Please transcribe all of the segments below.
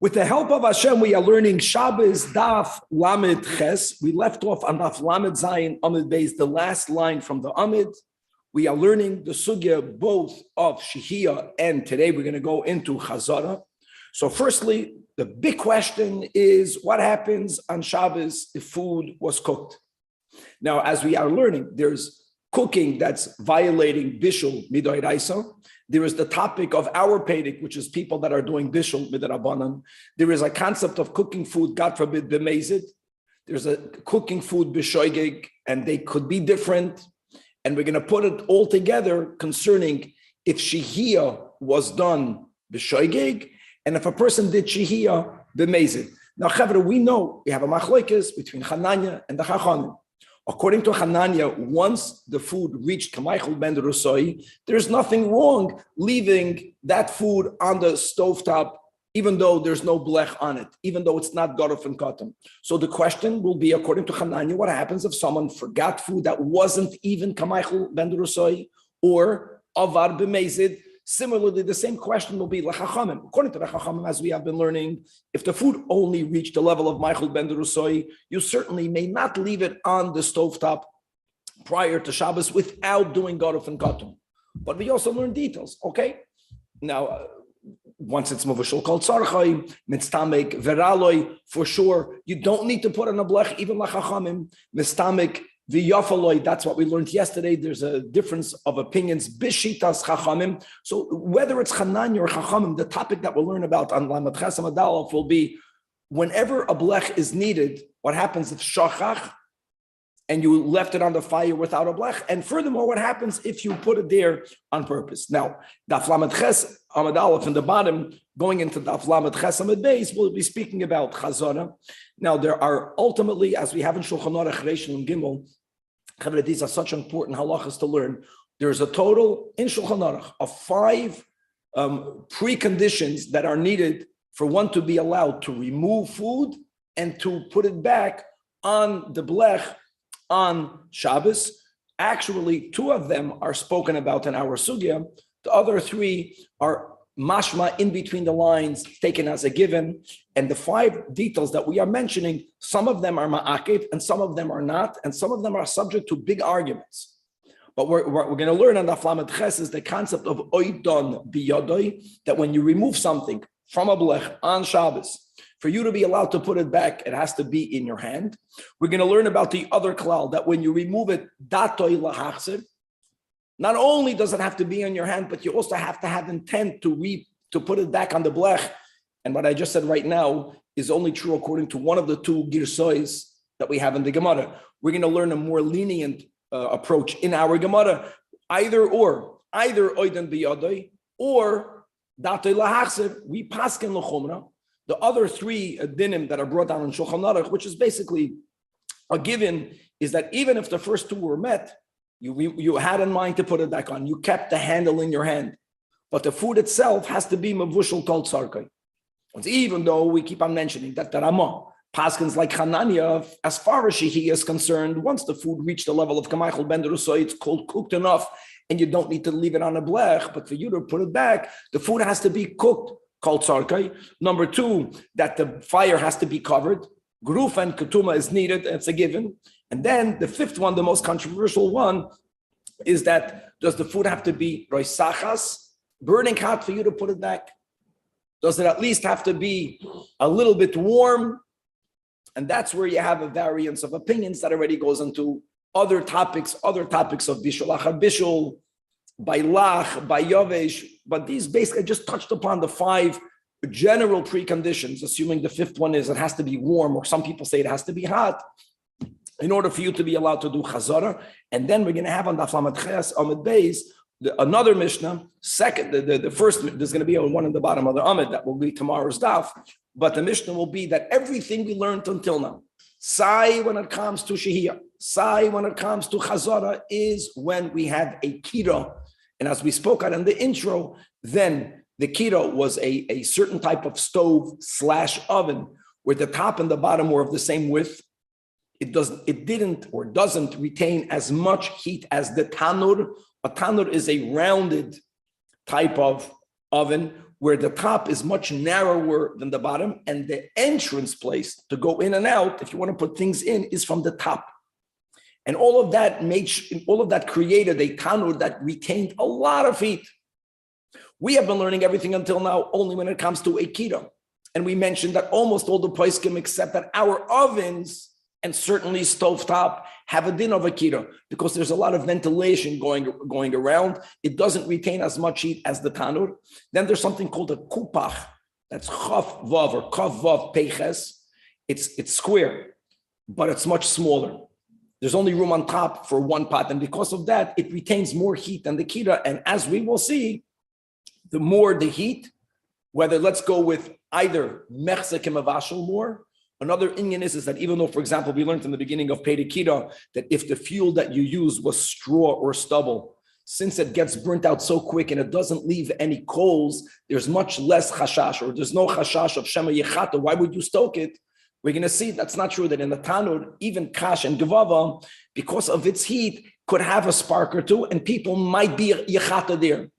With the help of Hashem, we are learning Shabbos Daf Lamed Ches. We left off on Daf Lamed Zayin Amid Beis, the last line from the Amid. We are learning the sugya both of Shehiyah, and today we're going to go into Chazara. So firstly, the big question is what happens on Shabbos if food was cooked? Now, as we are learning, there's cooking that's violating Bishul Midoiraisa. There is the topic of our Pedic, which is people that are doing Bishul Midarabanan. There is a concept of cooking food, God forbid, B'mezid. There's a cooking food, B'shoigeg, and they could be different. And we're going to put it all together concerning if Shehiyah was done B'shoigeg, and if a person did Shehiyah B'mezid. Now, Chavra, we know we have a machlokes between Hananya and the Chachamim. According to Hananya, once the food reached Kameichel ben Rusoi, there's nothing wrong leaving that food on the stovetop, even though there's no blech on it, even though it's not Garuf and Katan. So the question will be, according to Hananya, what happens if someone forgot food that wasn't even Kameichel ben Rusoi or Avar b'mezid? Similarly, the same question will be L'chachamim. According to the Chachamim, as we have been learning, if the food only reached the level of Meichel ben Rusoi, you certainly may not leave it on the stovetop prior to Shabbos without doing Garuf and Katan. But we also learn details, okay? Now, once it's Mavashal called Sarchai, Mitztamek, Veraloi, for sure, you don't need to put on a blech, even L'chachamim, Mitztamek, the Yafaloi, that's what we learned yesterday. There's a difference of opinions. Bishitas Chachamim. So whether it's Chananya or Chachamim, the topic that we'll learn about on Lamed Chesam Adalaf will be whenever a blech is needed, what happens if shachach and you left it on the fire without a blech? And furthermore, what happens if you put it there on purpose? Now, Daf Lamed Ches Amad Aleph in the bottom, going into Daf Lamed Ches Amad Beis, we'll be speaking about Chazara. Now, there are ultimately, as we have in Shulchan Aruch Reish and Gimel, these are such important halachas to learn. There's a total in Shulchan Aruch of 5 preconditions that are needed for one to be allowed to remove food and to put it back on the blech on Shabbos. Actually, 2 of them are spoken about in our sugya. The other 3 are mashma, in between the lines, taken as a given. And the 5 details that we are mentioning, some of them are ma'akev and some of them are not, and some of them are subject to big arguments. But we're going to learn on the Lamed Ches is the concept of oidon biyodoi, that when you remove something from a blech on Shabbos, for you to be allowed to put it back, it has to be in your hand. We're going to learn about the other klal, that when you remove it, datoi lahachsev, not only does it have to be in your hand, but you also have to have intent to put it back on the blech. And what I just said right now is only true according to one of the 2 girsois that we have in the Gemara. We're going to learn a more lenient approach in our Gemara, either oiden biyadoi or datoi lahachsev. We paskin l'chumra. The other 3 dinim that are brought down in Shulchan Aruch, which is basically a given, is that even if the first 2 were met, you had in mind to put it back on. You kept the handle in your hand. But the food itself has to be mavushal called sarkai. Even though we keep on mentioning that the Ramah, Paskins like Hananya, as far as Shehiyah is concerned, once the food reached the level of Kameichel ben Rusoi, it's called cooked enough, and you don't need to leave it on a blech. But for you to put it back, the food has to be cooked, called sarkai. Number 2, that the fire has to be covered. Gruf and ketuma is needed, it's a given. And then the 5th one, the most controversial one, is that does the food have to be roisachas, burning hot for you to put it back? Does it at least have to be a little bit warm? And that's where you have a variance of opinions that already goes into other topics of bishul, achar bishul, by lach, by yovesh. But these basically just touched upon the 5 general preconditions, assuming the 5th one is it has to be warm, or some people say it has to be hot, in order for you to be allowed to do chazara. And then we're going to have on Daf Lamed Ches Amid Beis another Mishnah. The first, there's going to be one in the bottom of the Amid that will be tomorrow's Daf. But the Mishnah will be that everything we learned until now, sai when it comes to Shehiyah, sai when it comes to chazara, is when we have a kira. And as we spoke on in the intro, then the kira was a certain type of stove / oven where the top and the bottom were of the same width. It didn't or doesn't retain as much heat as the tanur. A tanur is a rounded type of oven where the top is much narrower than the bottom, and the entrance place to go in and out, if you want to put things in, is from the top. And all of that created a tanur that retained a lot of heat. We have been learning everything until now only when it comes to a kira. And we mentioned that almost all the poskim, except that our ovens and certainly stovetop have a din of a kira because there's a lot of ventilation going around. It doesn't retain as much heat as the tanur. Then there's something called a kupach. That's chaf vav or kaf vav peches. It's square, but it's much smaller. There's only room on top for one pot. And because of that, it retains more heat than the kira. And as we will see, the more the heat, whether let's go with either mechzek mavashal more. Another inyan is that even though, for example, we learned in the beginning of Pedikira that if the fuel that you use was straw or stubble, since it gets burnt out so quick and it doesn't leave any coals, there's much less chashash, or there's no chashash of shema yechata. Why would you stoke it? We're going to see that's not true, that in the tanur, even kash and gevava, because of its heat, could have a spark or two, and people might be yechata there.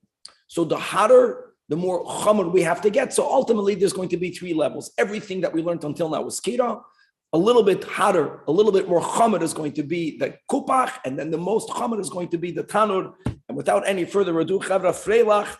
So the hotter, the more chomer we have to get. So ultimately, there's going to be three levels. Everything that we learned until now was kira. A little bit hotter, a little bit more chomer is going to be the kupach, and then the most chomer is going to be the tanur. And without any further ado, chavra freilach,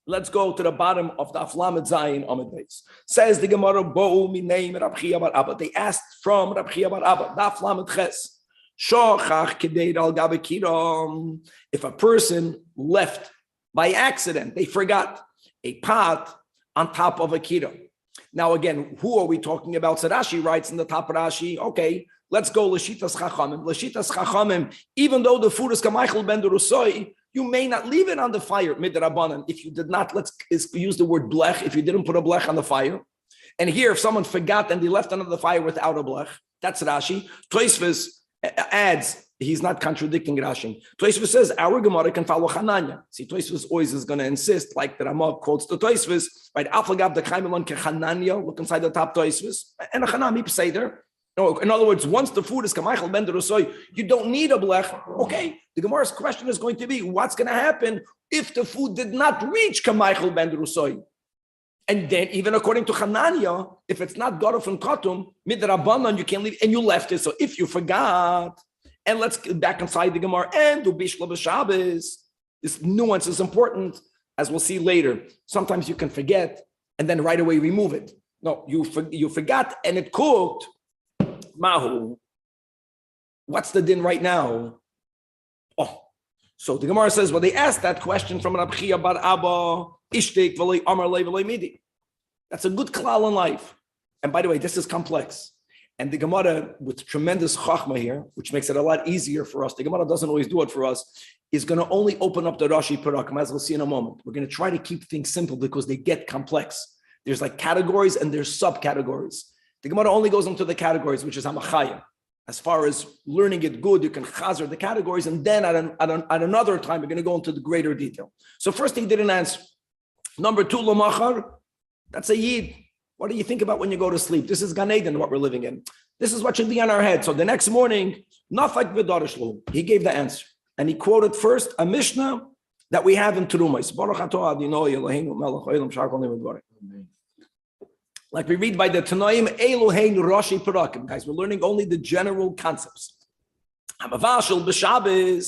let's go to the bottom of the Aflamet Zayin Amid Beis. Says the Gemara, Bo'u minei Rabbi Bar Abba. They asked from Rabbi Bar Abba, the Aflamet Ches. Shochach kedei al gabe kira. If a person left by accident, they forgot a pot on top of a kira. Now again, who are we talking about? So Rashi writes in the top of Rashi, okay, let's go L'shitas Chachamim. L'shitas Chachamim, even though the food is Kamaichel Ben Derusoi, you may not leave it on the fire, midrabanan. If you did not, let's use the word blech, if you didn't put a blech on the fire. And here, if someone forgot and they left under the fire without a blech, that's Rashi. Tosfos adds, he's not contradicting Rashi. Tosfos says, our Gemara can follow Hananya. See, Tosfos always is going to insist, like the Ramah quotes the Tosfos, right? Aflagav the Kaimelon ke Hananya, look inside the top Tosfos, and a Hanami say there. No, in other words, once the food is Kamaichel Ben Derusoi, you don't need a blech. Okay, the Gemara's question is going to be, what's going to happen if the food did not reach Kamaichel Ben Derusoi? And then, even according to Hananya, if it's not Garof and Katum, midrabanan, you can't leave, and you left it. So if you forgot, and let's get back inside the Gemara, and do Bishla b'Shabbos, this nuance is important, as we'll see later. Sometimes you can forget, and then right away remove it. No, you forgot, and it cooked. Mahu, what's the din right now? Oh, so the Gemara says, well, they asked that question from Rabbi Bar Abba, Ishtik v'lei Amar lei v'lei Midi. That's a good klal in life. And by the way, this is complex. And the Gemara, with tremendous chachma here, which makes it a lot easier for us, the Gemara doesn't always do it for us, is going to only open up the Rashi Parakim, as we'll see in a moment. We're going to try to keep things simple because they get complex. There's like categories and there's subcategories. The Gemara only goes into the categories, which is Hamachayim. As far as learning it good, you can chazer the categories, and then at another time, we're going to go into the greater detail. So first, he didn't answer. Number two, Lamachar, that's a Yid. What do you think about when you go to sleep? This is Gan Eden, what we're living in. This is what should be on our head. So the next morning, Nafak v'darishlu, he gave the answer. And he quoted first a Mishnah that we have in Terumos. Baruch atah Adonai Eloheinu melech haolam shar kol nivei dvarim. Like we read by the Tanoim, Eloheinu Rashi Parakim. Guys, we're learning only the general concepts. Hamavashel b'Shabbos.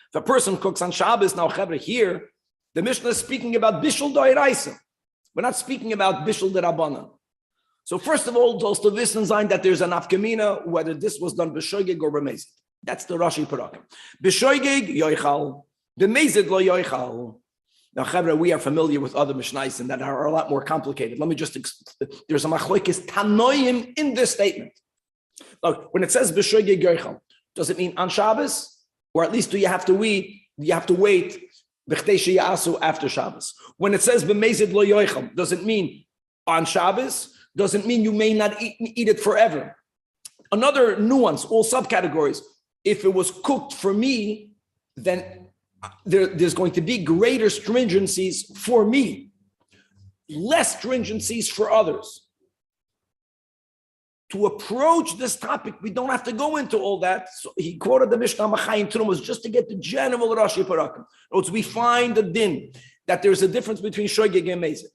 If a person cooks on Shabbos, now Chevra here, the Mishnah is speaking about Bishul Doiraisa. We're not speaking about Bishul Derabbanan. So first of all, those to wissen sein that there's an afkamina, whether this was done b'shoigig or b'mezid. That's the Rashi Parakim. B'shoigig yoichal, b'mezid lo yoichal. Now, Chavra, we are familiar with other Mishnais and that are a lot more complicated. Let me just, there's a machlokes tanoim in this statement. Look, when it says b'shoigig yoichal, does it mean on Shabbos? Or at least do you have to wait b'chtei sheyasu after Shabbos? When it says b'mezid lo yoichal, does it mean on Shabbos? Doesn't mean you may not eat it forever. Another nuance, all subcategories. If it was cooked for me, then there's going to be greater stringencies for me, less stringencies for others. To approach this topic, we don't have to go into all that. So he quoted the Mishnah Machayim Terumos just to get the general Rashi Parakim. We find the din that there's a difference between shoygig and mezid.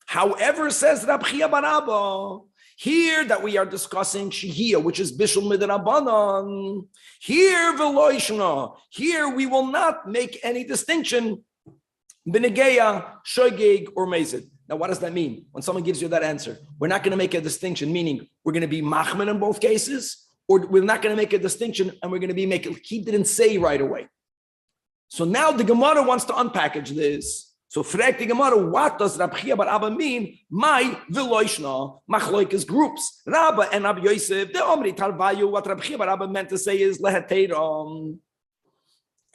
However, says Rab Chia bar Abba, here that we are discussing shihiyah, which is bishul midrabanan. Here v'loishna. Here we will not make any distinction b'negeya, shoygig, or mezid. Now, what does that mean? When someone gives you that answer, we're not going to make a distinction, meaning we're going to be machmir in both cases, or we're not going to make a distinction and we're going to be making. He didn't say right away. So now the Gemara wants to unpackage this. So frag the Gemara, what does Rab Chia bar Abba mean? My v'loishna, machloikes groups. Rabba and Rabbi Yosef, the Omri Tarvayu, what Rab Chia bar Abba meant to say is leheteiram.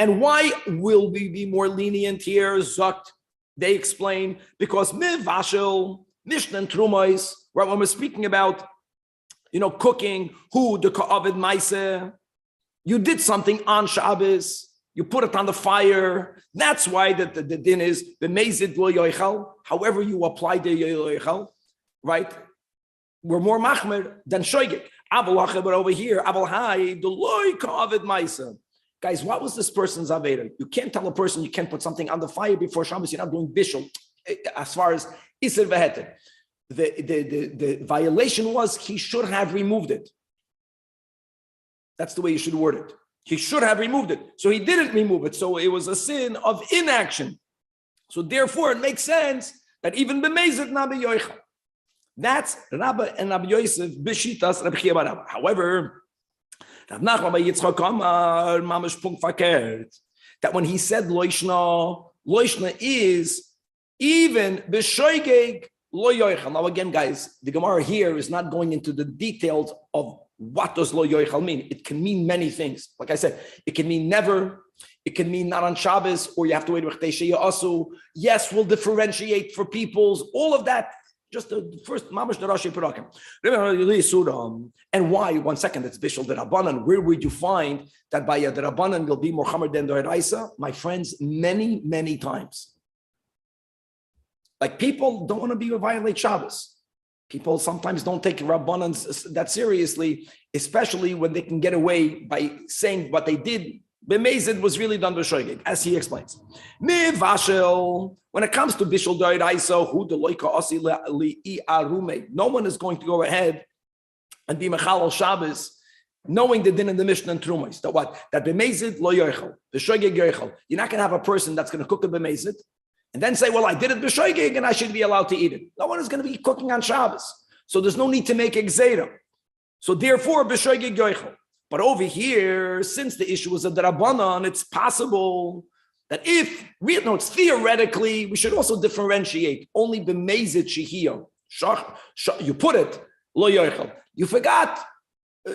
And why will we be more lenient here? Zokt, they explain, because mivashel, mishnah and trumos, right? When we're speaking about, cooking, who the ka'avid maise, you did something on Shabbos. You put it on the fire. That's why the din is the mezid lo yoichal. However you apply the yoichal, right? We're more machmer than shoygig. But over here, abal hai the loy ka'avid maisa. Guys, what was this person's aveda? You can't tell a person you can't put something on the fire before Shabbos. You're not doing bishul. As far as iser veheter, the violation was he should have removed it. That's the way you should word it. He should have removed it. So he didn't remove it. So it was a sin of inaction. So therefore, it makes sense that even b'mezid nabi yoichal. That's Rabbi and Rabbi Yosef b'shitas Rabbi Chia bar Abba. However, Rav Nachman bar Yitzchak Amar mamash punkt verkehrt. That when he said loishna is even b'shoygeg lo yoichal. Now again, guys, the Gemara here is not going into the details of what does lo yoichal mean? It can mean many things. Like I said, it can mean never. It can mean not on Shabbos, or you have to wait. Yes, we'll differentiate for peoples. All of that. Just the first mamash darashi perakim. And why? 1 second. It's bishul derabanan. Where would you find that by a derabanan will be more chamer than doraisa? My friends, many, many times. Like people don't want to be violate Shabbos. People sometimes don't take Rabbanans that seriously, especially when they can get away by saying what they did. B'mezid was really done b'shoygig, as he explains. Mivashel, when it comes to Bishul Doiraisa, who the loika osi li'arume, no one is going to go ahead and be mechal Shabbos, knowing the din in the Mishnah and Trumos. That what? That b'mezid lo yoichel, b'shoygig yoichel. You're not going to have a person that's going to cook a b'mezid and then say, well, I did it b'shoygig and I should be allowed to eat it. No one is going to be cooking on Shabbos. So there's no need to make exera. So therefore, b'shoygig yoichel. But over here, since the issue was a derabanan, it's possible that it's theoretically, we should also differentiate. Only b'mezid shehiyah. You put it, lo yoichel. You forgot.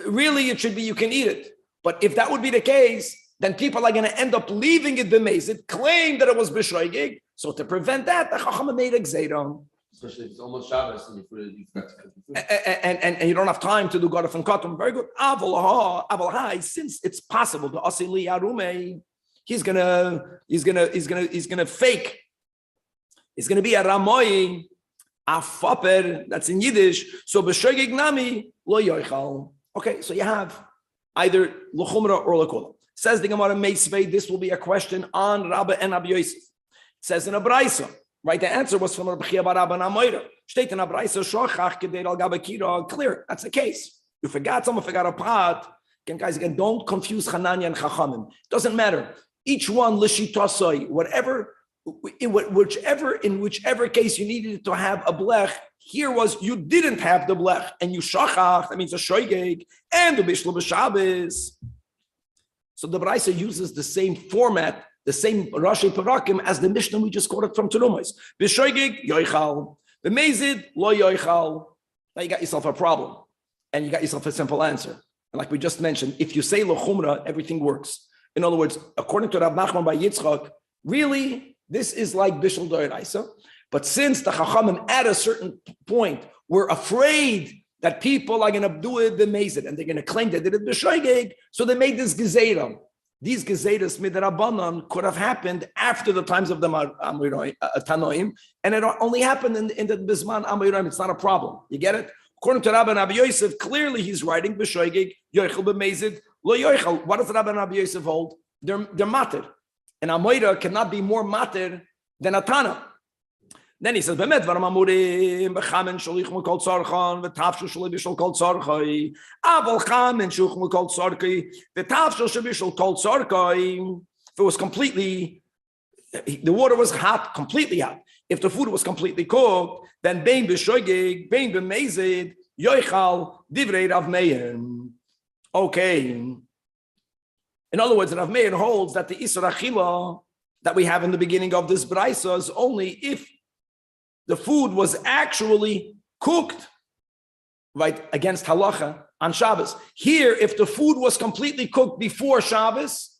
Really, it should be you can eat it. But if that would be the case, then people are going to end up leaving it b'mezid, claim that it was b'shoygig. So to prevent that, the Chacham made a gzeira. Especially if it's almost Shabbos and you and you don't have time to do Gadaf and Katum. Very good. Aval since it's possible, the Asili Arume, he's gonna fake. It's gonna be a Ramoy, a Faper, that's in Yiddish. So b'shoygig nami lo yoichal. Okay, so you have either l'chumra or l'kola. Says the Gemara Meisvei, this will be a question on Rabbi and Rabbi Yosef. It says in a Braisa, right? The answer was from Rabbi Chia bar Abba and Amoira. State in a Braisa, shochach kedei al gabe kira. Clear, that's the case. You forgot, someone forgot a pot. Again, guys, don't confuse Hananya and Chachamim. It doesn't matter. Each one, l'shitasoi, in whichever case you needed to have a blech, here was you didn't have the blech, and you shachach, that means a shoygeg, and the bishlo b'Shabbos. So the Braisa uses the same format, the same Rashi Parakim as the Mishnah we just quoted from Terumos. B'shoygig yoichal, b'mezid lo yoichal. Now you got yourself a problem, and you got yourself a simple answer. And like we just mentioned, if you say lo chumra, everything works. In other words, according to Rav Nachman bar Yitzchak, really this is like bishul doiraisa. But since the Chachamim at a certain point were afraid that people are going to do it b'mezid and they're going to claim they did it b'shoygig, so they made this gezerah. These gezeras midrabanan could have happened after the times of the Tanoim, and it only happened in the Bisman Amoyim. It's not a problem. You get it? According to Rabbi and Rabbi Yosef, clearly he's writing b'shoygig yoichel b'mezid lo yoichel. What does Rabbi and Rabbi Yosef hold? They're matir, and Amoyra cannot be more matir Then Atana. Then he says, "Bemet v'ramamurim b'chamen shalichum kol tzarchan v'tafshu shalibishol kol tzarchay aval chamen shuchum kol tzarchay v'tafshu shalibishol kol tzarchay." If it was completely, the water was hot, completely hot. If the food was completely cooked, then bein b'shoigig, bein b'mezid, yoichal divrei Rav Meir. Okay. In other words, Rav Meir holds that the Isra Achila that we have in the beginning of this brisa is only if the food was actually cooked, right, against halacha on Shabbos. Here, if the food was completely cooked before Shabbos,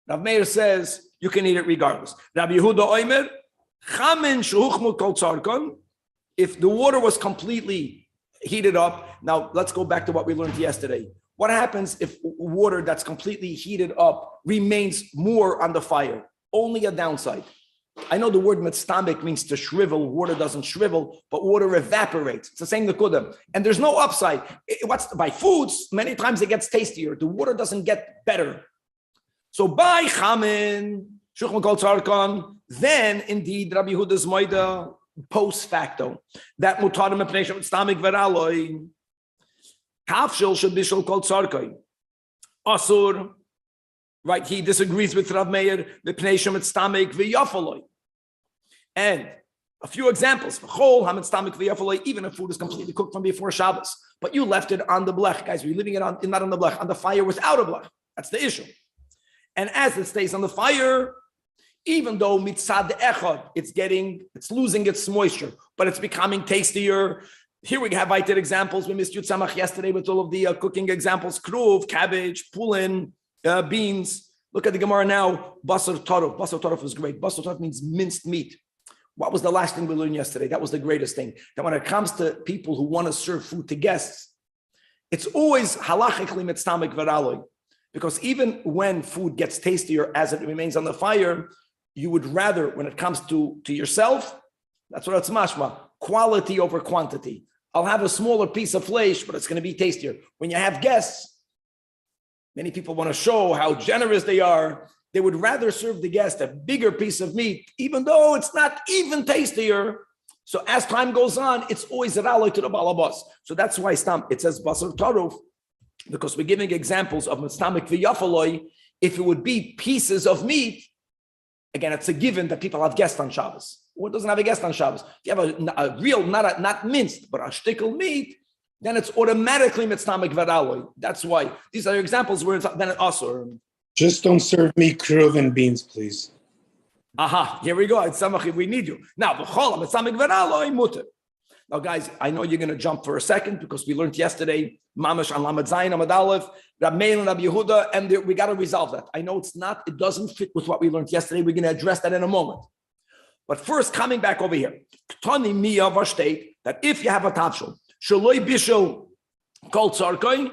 Rav Meir says you can eat it regardless. Rabbi Yehuda Oimer, chamen shehuchmu kol tzarkon, if the water was completely heated up. Now, let's go back to what we learned yesterday. What happens if water that's completely heated up remains more on the fire? Only a downside. I know the word mitztamik means to shrivel. Water doesn't shrivel, but water evaporates. It's the same nekuda. And there's no upside. By foods, many times it gets tastier. The water doesn't get better. So by chamin, shuchma kol tzarkan, then indeed Rabbi Yehuda's moida post facto that mutarim mepnei mitztamik veraloi kafshel shebishel kol tzarkai asur. Right, he disagrees with Rav Meir, the Pnei Mitztamik v'yafaloi. And a few examples. Even if food is completely cooked from before Shabbos, but you left it on the blech. Guys, we're leaving it on, not on the blech, on the fire without a blech. That's the issue. And as it stays on the fire, even though mitzad echad, it's losing its moisture, but it's becoming tastier. Here we have ited examples. We missed Yud Samach yesterday with all of the cooking examples. Kruv, cabbage, pulin, beans. Look at the Gemara now. Basar taruf. Basar taruf is great. Basar taruf means minced meat. What was the last thing we learned yesterday? That was the greatest thing. That when it comes to people who want to serve food to guests, it's always halachically mitztamik v'raloi. Because even when food gets tastier as it remains on the fire, you would rather, when it comes to yourself, that's what it's mashma, quality over quantity. I'll have a smaller piece of flesh, but it's going to be tastier. When you have guests, many people want to show how generous they are. They would rather serve the guest a bigger piece of meat, even though it's not even tastier. So as time goes on, it's always a raloi to the balabas. So that's why it says basar taruf, because we're giving examples of mitztamik v'yafaloi. If it would be pieces of meat, again, it's a given that people have guests on Shabbos. Or doesn't have a guest on Shabbos. If you have a real, not minced, but a shtickle meat, then it's automatically mitztamik v'raloi. That's why these are examples where it's then asur. Just don't serve me kruv and beans, please. Aha, here we go. It's samach, we need you. Now, b'cholam mitztamik v'raloi muter. Now, guys, I know you're going to jump for a second because we learned yesterday, Mamash on Lamed Zayin, Amud Aleph, Rab Meir and Rabbi Yehuda, and we got to resolve that. I know it doesn't fit with what we learned yesterday. We're going to address that in a moment. But first, coming back over here, Ktani Miya Vashteit, that if you have a tafshel, Shaloi Bishel Kol Tzarkoi,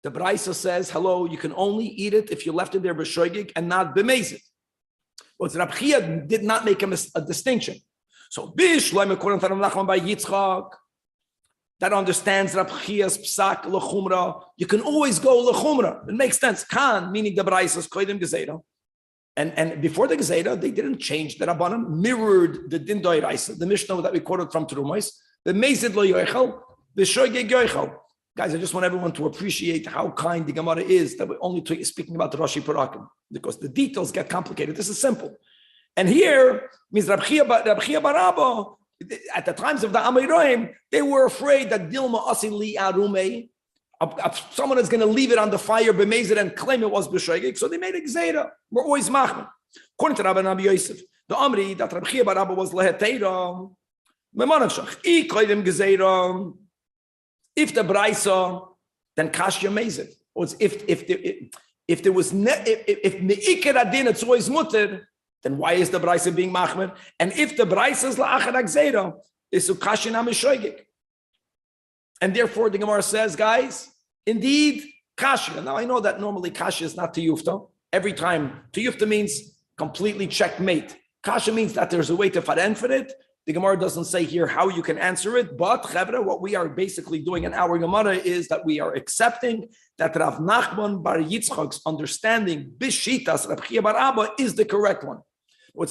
the Braisa says, hello, you can only eat it if you left it there b'shoigig and not b'mezid. But Rab Chia did not make a distinction. So Bish, according to Rav Nachman by Yitzchak, that understands Rab Chia's psak lechumra. You can always go lechumra. It makes sense. Kan, meaning the Braisa, koidim gezeda. And before the gezeda, they didn't change the Rabbanim, mirrored the din doiraisa, the Mishnah that we quoted from Terumais. The mezid lo yoichel, the shoigeg yoichel. Guys, I just want everyone to appreciate how kind the Gemara is that we're only speaking about the Rashi Parakim, because the details get complicated. This is simple. And here means Rab Chia Barabba, at the times of the Amiroim, they were afraid that Dilma Asili Arume, someone is going to leave it on the fire, b'mezid, and claim it was b'shoigig. So they made a gzeira. We're always machman. According to Rabbi Yosef, the Amri that Rab Chia Barabba was leheteira, memanavshach, koidim gzeira. If the Braisa, then kashya mezid. Or if there was meikir adin, it's always mutter. Then why is the Braisa being machmer? And if the Braisa is la'achar agzeira, is ukashinamishoigik. And therefore the Gemara says, guys, indeed, kasha. Now I know that normally kasha is not tiyufta. Every time tiyufta means completely checkmate. Kasha means that there's a way to faren for it. The Gemara doesn't say here how you can answer it, but Chevra, what we are basically doing in our Gemara is that we are accepting that Rav Nachman bar Yitzchak's understanding, Bishitas Rav Chia bar Abba, is the correct one.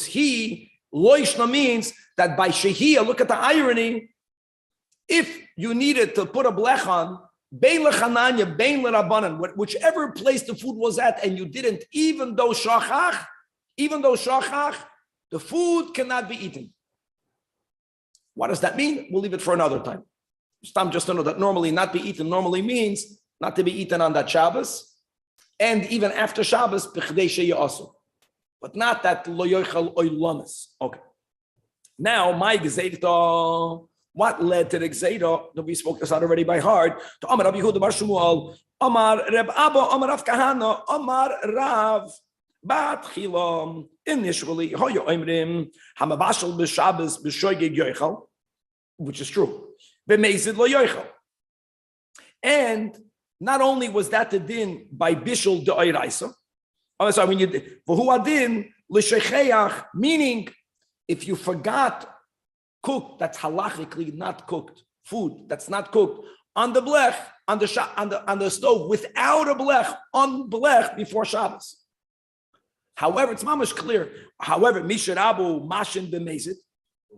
He Loishna means that by shehiyah, look at the irony, if you needed to put a blech on, bein lechananya, bein lerabanan, whichever place the food was at, and you didn't, even though shachach, the food cannot be eaten. What does that mean? We'll leave it for another time. Just to know that normally not be eaten normally means not to be eaten on that Shabbos, and even after Shabbos, but not that lo yochel oilamis. Okay. Now, my Gzeita, what led to the Gzeita? We spoke this out already by heart. To Amar Rabbi Yehuda bar Shmuel, Amar Reb Abba, Amar Rav Kahana, Amar Rav Bat Chilam. Initially, Hoyo Oimrim Hamabashal b'Shabbos b'Shoigeg Yochel, which is true. B'Meizid lo Yochel. And not only was that the din by Bishul de'oraisa, oh, sorry, when you v'hu adin l'sheicheach, meaning if you forgot cooked, that's halachically not cooked food, that's not cooked on the blech, on the stove without a blech, on blech before Shabbos. However, it's mamash clear. However, Misharabu Mashin b'Meizid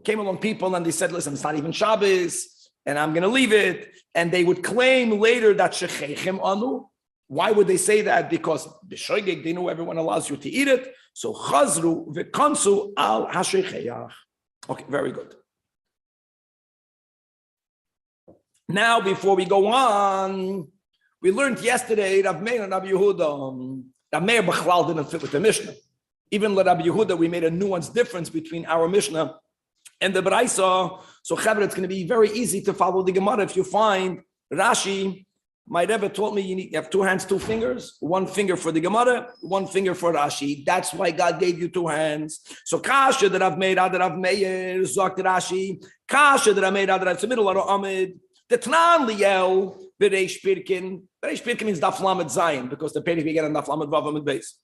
came along people and they said, listen, it's not even Shabbos, and I'm going to leave it. And they would claim later that shechechem anu. Why would they say that? Because b'shoigeg, they know everyone allows you to eat it. So chazru v'kansu al hashecheyach. Okay, very good. Now, before we go on, we learned yesterday Rav Meir and Rabbi Yehuda. Rav Meir Bechlal didn't fit with the Mishnah. Even with Rabbi Yehuda, we made a nuanced difference between our Mishnah and the Braisa. So, Chavre, it's going to be very easy to follow the Gemara. If you find Rashi, my Rebbe told me you have two hands, two fingers, one finger for the Gemara, one finger for Rashi. That's why God gave you two hands. So, Kasha that Rav Meir, Rav Meir, Zok Rashi, Kasha that Rav Meir, it's the middle of Amid, the Tnan Liel, Bereish Pirkin. Bereish Pirkin means Daf Lamed Zayin, because the Perich began on Daf Lamed Vav Amid Beis.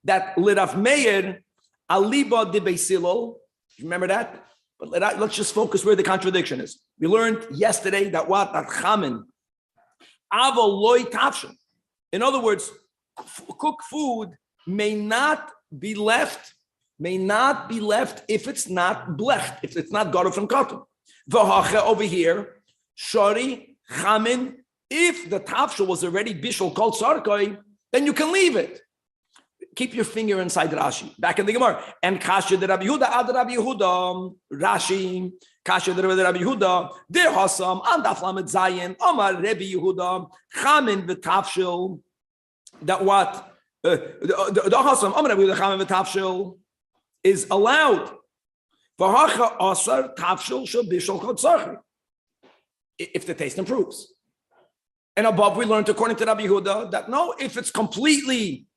That Lirav Meir, Aliba de Beisilo, remember that? But let's just focus where the contradiction is. We learned yesterday that what? That Chamin, Avo Loi Tafshin. In other words, cooked food may not be left if it's not blecht, if it's not got from cotton. V'hacha over here, Shari, Chamin, if the tafshel was already bishul called sarkoi, then you can leave it. Keep your finger inside Rashi. Back in the Gemara. And Kasha de Rabbi Yehuda, Ad Rabbi Yehuda, Rashi, Kasha de Rabbi Yehuda, Der Hasam, and Daf Lamed Zayin, Amar Rabbi Yehuda, Chamin v'tafshel, that what? The Hasam, Amar Rabbi Yehuda, Chamin v'tafshel, is allowed. V'hacha asar tafshel shel bishul called sarkoi. If the taste improves. And above, we learned, according to Rabbi Yehuda, that no, if it's completely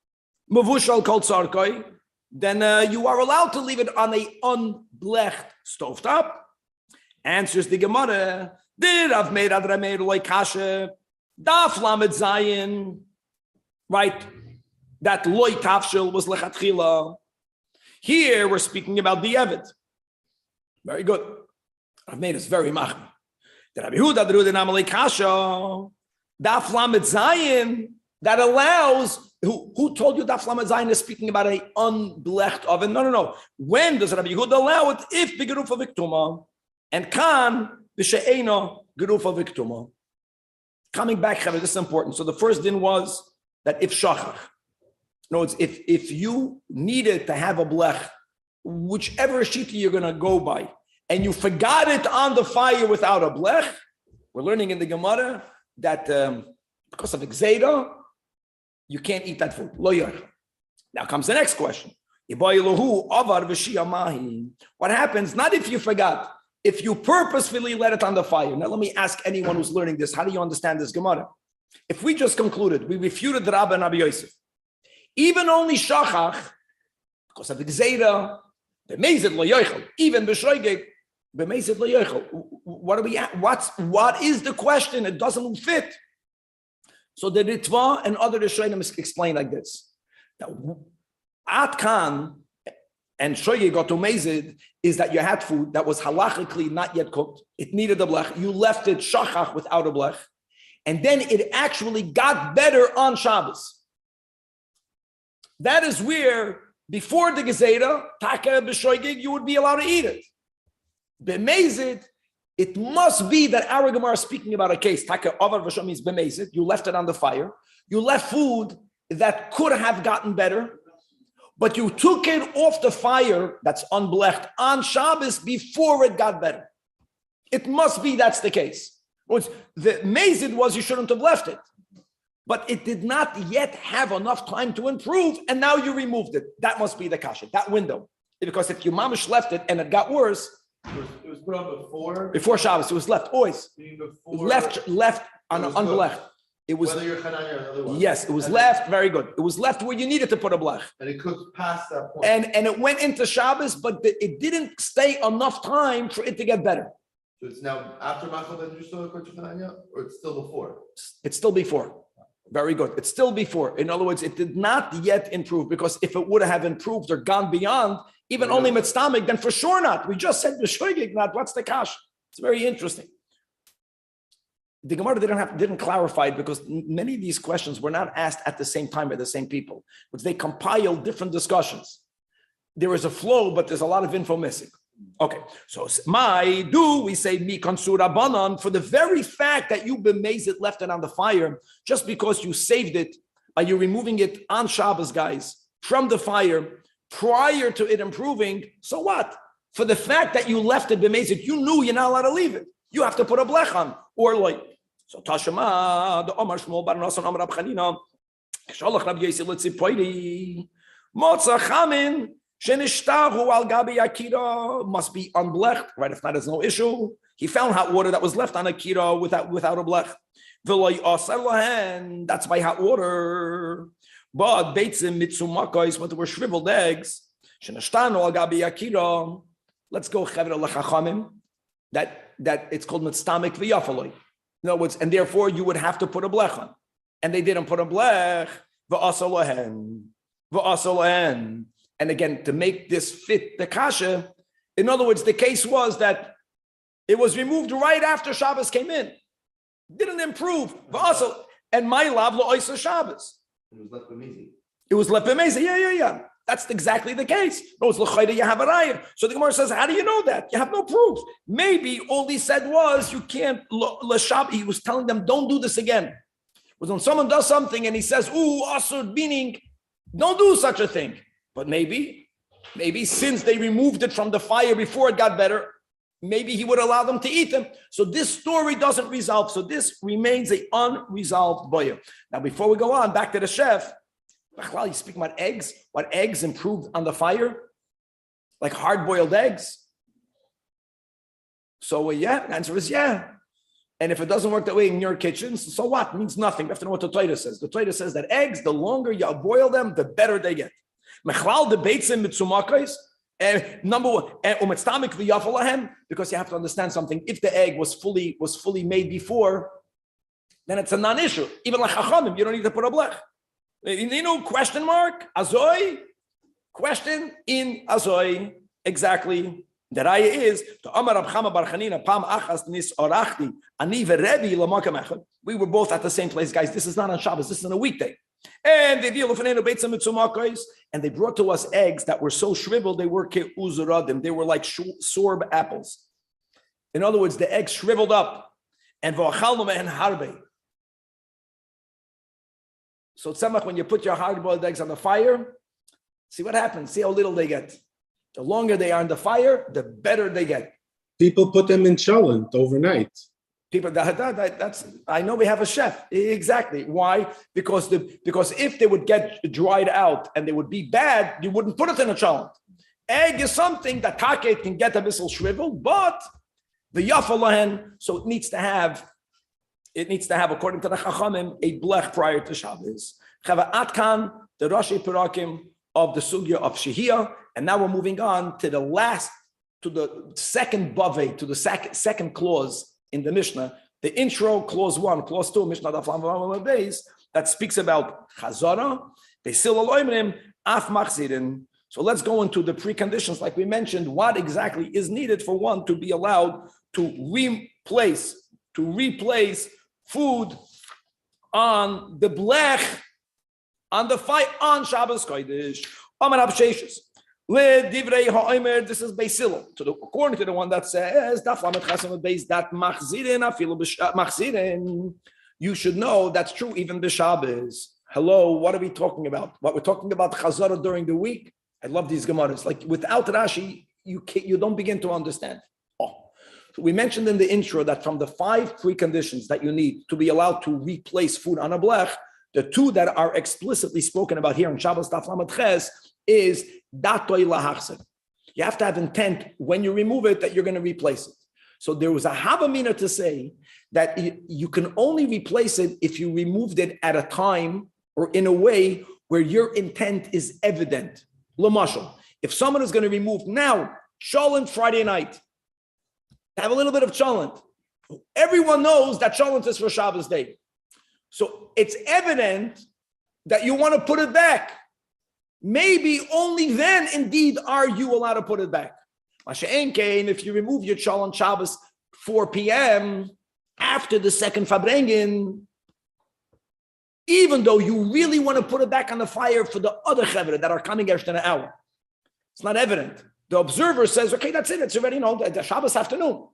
mavushal called sarkoi, then you are allowed to leave it on a unblecht stovetop. Answers the Gemara, did Rav Meir ad Rav Meir loy kasha, daf lamed zayin, right? That loy tafshil was lechatchila. Here, we're speaking about the Eved. Very good. Rav Meir is very machmir. The Rabbi Yehuda drew the Namalei Kasha, Daf Lamed Zayin, that allows, who told you Daf Lamed Zayin is speaking about an unblecht oven? No. When does Rabbi Yehuda allow it? If the Gerufa Viktuma, and Kan, the She'ena Gerufa Viktuma. Coming back, this is important. So the first din was that if Shachach, in other words, if you needed to have a blech, whichever shita you're going to go by, and you forgot it on the fire without a blech, we're learning in the Gemara that because of Gzeida, you can't eat that food. Lo yor. Now comes the next question. What happens, not if you forgot, if you purposefully let it on the fire. Now let me ask anyone who's learning this, how do you understand this Gemara? If we just concluded, we refuted the Rabbi and Rabbi Yosef, even only Shachach, because of Gzeida, b'meizid lo yochel, even b'shoigeg, what are we at? What is the question? It doesn't fit. So the Ritva and other Rishonim explain like this. Now, Atkan and Shoyeg got to Mezid is that you had food that was halachically not yet cooked. It needed a blech. You left it shachach without a blech. And then it actually got better on Shabbos. That is where Before the Gezerah, Taka B'Shoigig, you would be allowed to eat it. B'Mezid, it must be that our Gemara is speaking about a case. Taka Avar V'Shom means B'Mezid. You left it on the fire. You left food that could have gotten better, but you took it off the fire that's unblecht on Shabbos before it got better. It must be that's the case. The Mezid was you shouldn't have left it, but it did not yet have enough time to improve, and now you removed it. That must be the kasha, that window. Because if your mamish left it and it got worse, it was put on before Shabbos, it was left always. Left on unblech. It was whether you're chananya or another one. Yes, it was left. Very good. It was left where you needed to put a blech. And it cooked past that point. And it went into Shabbos, but it didn't stay enough time for it to get better. So it's now after machal that you still cook chananya, or it's still before? It's still before. Very good. It's still before. In other words, it did not yet improve, because if it would have improved or gone beyond, even only mitzvah, then for sure not. We just said b'shoigig, not what's the kash. It's very interesting. The Gemara didn't clarify it, because many of these questions were not asked at the same time by the same people, but they compile different discussions. There is a flow, but there's a lot of info missing. Okay, so we say mi konsura banan, for the very fact that you b'mezid left it on the fire, just because you saved it by you removing it on Shabbos, guys, from the fire prior to it improving. So what? For the fact that you left it b'mezid, you knew you're not allowed to leave it. You have to put a blech on, or like so. Tashema the Omar Shmuel bar Nasan Amar Rab Chanina Shalach Rabbi Yosef Litzipoidi Motza Chamin. Shenishtahu al gabi akira, must be unblech, right? If not, there's no issue. He found hot water that was left on akira without a blech. V'lo yasar lahen, that's by hot water. But beitzim mitzumakos, when there were shriveled eggs, shenishtahu al gabi akira. Let's go chevra lechachamim. That it's called mitztamik v'yafaloi. In other words, and therefore you would have to put a blech on, and they didn't put a blech. V'asar lahen. And again, to make this fit the kasha, in other words, the case was that it was removed right after Shabbos came in. Didn't improve. And my lav lo oisa Shabbos. It was left b'mezid. It was left b'mezid. Yeah. That's exactly the case. No, it's l'chayda, you have a raya. So the Gemara says, how do you know that? You have no proof. Maybe all he said was, you can't, he was telling them, don't do this again. When someone does something and he says, asur, meaning, don't do such a thing. But maybe since they removed it from the fire before it got better, maybe he would allow them to eat them. So this story doesn't resolve. So this remains an unresolved boya. Now, before we go on, back to the chef, you speak about eggs. What eggs improved on the fire? Like hard-boiled eggs? So the answer is yeah. And if it doesn't work that way in your kitchen, so what? It means nothing. You have to know what the Torah says. The Torah says that eggs, the longer you boil them, the better they get. Mechlal the beitzim mitzumakos, number one, because you have to understand something. If the egg was fully made before, then it's a non-issue. Even like chachamim, you don't need to put a blech. You know, question mark, azoi, question in azoi, exactly. The raya is to Amar Rab Chama bar Chanina pam achas nis orachti ani veRebbi lamakam echad. We were both at the same place, guys. This is not on Shabbos. This is on a weekday. And they brought to us eggs that were so shriveled they were ke'uzuradim. They were like sorb apples. In other words, the eggs shriveled up. And v'achalnu mehen harbe. So tzemach, when you put your hard-boiled eggs on the fire, see what happens. See how little they get. The longer they are in the fire, the better they get. People put them in cholent overnight. People that's I know we have a chef. Exactly. Why? Because if they would get dried out and they would be bad, you wouldn't put it in a cholent. Egg is something that taket can get a little shriveled, but the yafalahen, so it needs to have, according to the Chachamim, a blech prior to Shabbos. Chava Atkan, the Rashi Perakim of the Sugya of Shehiyah, and now we're moving on to the second bave, to the second clause in the Mishnah, the intro, clause 1, clause 2, Mishnah Daf Lamed Beis, that speaks about Chazara, Beisil Aloimrim, Af Machzirin. So let's go into the preconditions, like we mentioned, what exactly is needed for one to be allowed to replace food on the blech, on the fire, on Shabbos Kodesh. Amar Absheshes. This is Basil. According to the one that says that you should know that's true even b'Shabbos. Hello, what are we talking about? What we're talking about Chazara during the week. I love these Gemaras. Like without Rashi, you don't begin to understand. So we mentioned in the intro that from the 5 preconditions that you need to be allowed to replace food on a blech, the 2 that are explicitly spoken about here in Shabbos Daf Lamed Ches is datoy lahachser. You have to have intent when you remove it that you're going to replace it. So there was a havamina to say that you can only replace it if you removed it at a time or in a way where your intent is evident. L'mashal, if someone is going to remove now cholent Friday night, have a little bit of cholent. Everyone knows that cholent is for Shabbos day. So it's evident that you want to put it back. Maybe only then, indeed, are you allowed to put it back. If you remove your cholent Shabbos 4 p.m. after the second Fabrengen, even though you really want to put it back on the fire for the other chevra that are coming after an hour, it's not evident. The observer says, okay, that's it. It's already the Shabbos afternoon.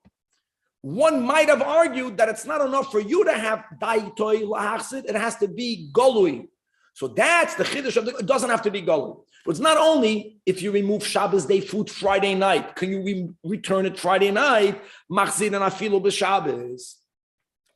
One might have argued that it's not enough for you to have daitoi lahachsid. It has to be golui. So that's the chiddush of it doesn't have to be golui. But it's not only if you remove Shabbos day food Friday night, can you return it Friday night, machzir and afilu b'Shabbos,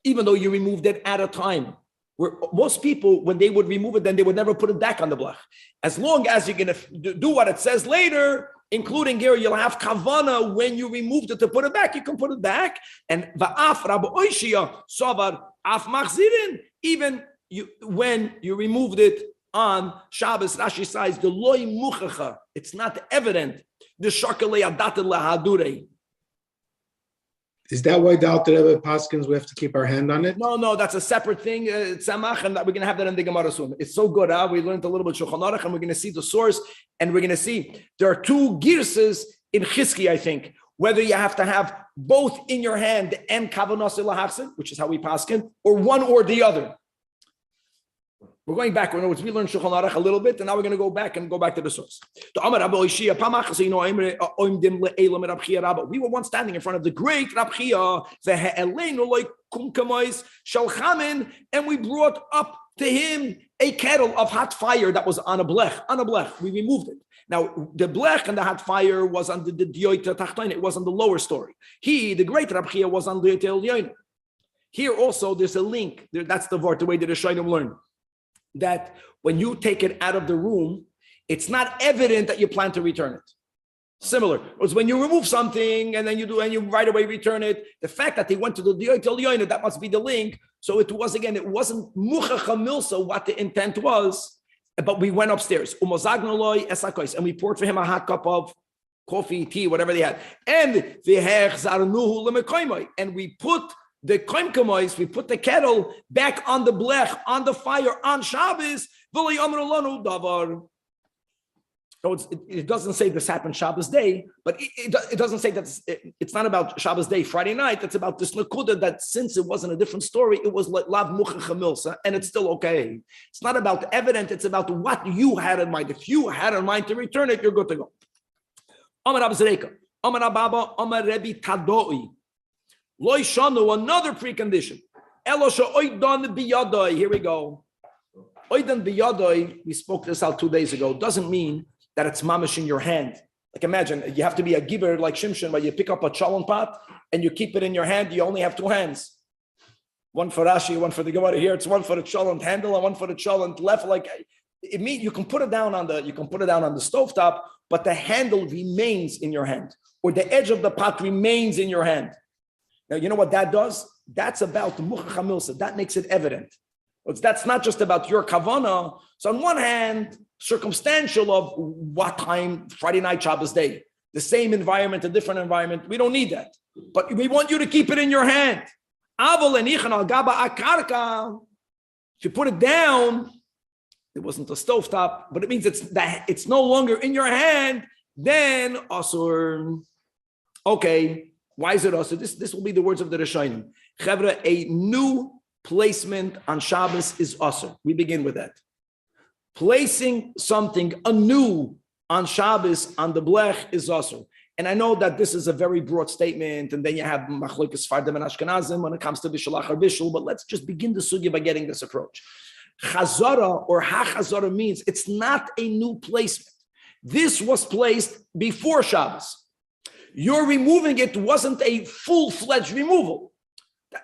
even though you removed it at a time. Where most people, when they would remove it, then they would never put it back on the blech. As long as you're going to do what it says later, including here, you'll have kavana when you removed it to put it back. You can put it back. And va'af Rabbi Oishia savar af machzirin, even when you removed it on Shabbos, Rashi says the loy muchacha. It's not evident. The shakalei adatel lahadurei. Is that why the Alter Rebbe paskins we have to keep our hand on it? No, that's a separate thing. Tzamach, and we're going to have that in the Gemara soon. It's so good. We learned a little bit Shulchan Aruch, and we're going to see the source, and we're going to see there are 2 girses in Chizki, I think, whether you have to have both in your hand and kavanos lahachsin, which is how we paskin, or one or the other. We're going back. We learned Shulchan Aruch a little bit, and now we're going to go back to the source. We were once standing in front of the great Rabbi Avraham, and we brought up to him a kettle of hot fire that was on a blech. We removed it. Now, the blech and the hot fire was on the dioita tachtoin. It was on the lower story. The great Rabbi was on the elyoin. Here also, there's a link. That's the word, the way that the Shainim learn. That when you take it out of the room, it's not evident that you plan to return it. Similar. It's when you remove something and then you right away return it. The fact that they went to the Yoina, that must be the link. So it wasn't muchacha milsa what the intent was, but we went upstairs. And we poured for him a hot cup of coffee, tea, whatever they had. And we put the koimkamois, we put the kettle back on the blech, on the fire, on Shabbos. No, it doesn't say this happened Shabbos day, but it doesn't say that it's not about Shabbos day, Friday night. It's about this nakuda that since it wasn't a different story, it was like lav muchacha milsa, and it's still okay. It's not about evident. It's about what you had in mind. If you had in mind to return it, you're good to go. Amar Abzreika, Amar Ababa, Amar Rebbe Tadoi. Loy shanu, another precondition. Elosha oidan biyadoi. Here we go. Oidan biyadoi, we spoke this out 2 days ago, doesn't mean that it's mamish in your hand. Like imagine, you have to be a giver like Shimshon, where you pick up a cholent pot and you keep it in your hand, you only have 2 hands. One for Rashi, one for the Gemara. Here it's one for the cholent handle and one for the cholent left. Like it means you can put it down on the stovetop, but the handle remains in your hand, or the edge of the pot remains in your hand. Now, you know what that does? That's about the muchacha milsa. That makes it evident. That's not just about your kavana. So on one hand, circumstantial of what time, Friday night, Shabbos day, the same environment, a different environment. We don't need that. But we want you to keep it in your hand. If you put it down, it wasn't a stovetop, but it means it's no longer in your hand, then asur. Okay. Why is it also? This will be the words of the Rishonim. Chevra, a new placement on Shabbos is also. We begin with that. Placing something anew on Shabbos on the blech is also. And I know that this is a very broad statement, and then you have machlokes Fardim and Ashkenazim when it comes to Bishalach or Bishul, but let's just begin the sugya by getting this approach. Chazara or ha-chazara means it's not a new placement. This was placed before Shabbos. You're removing it wasn't a full-fledged removal.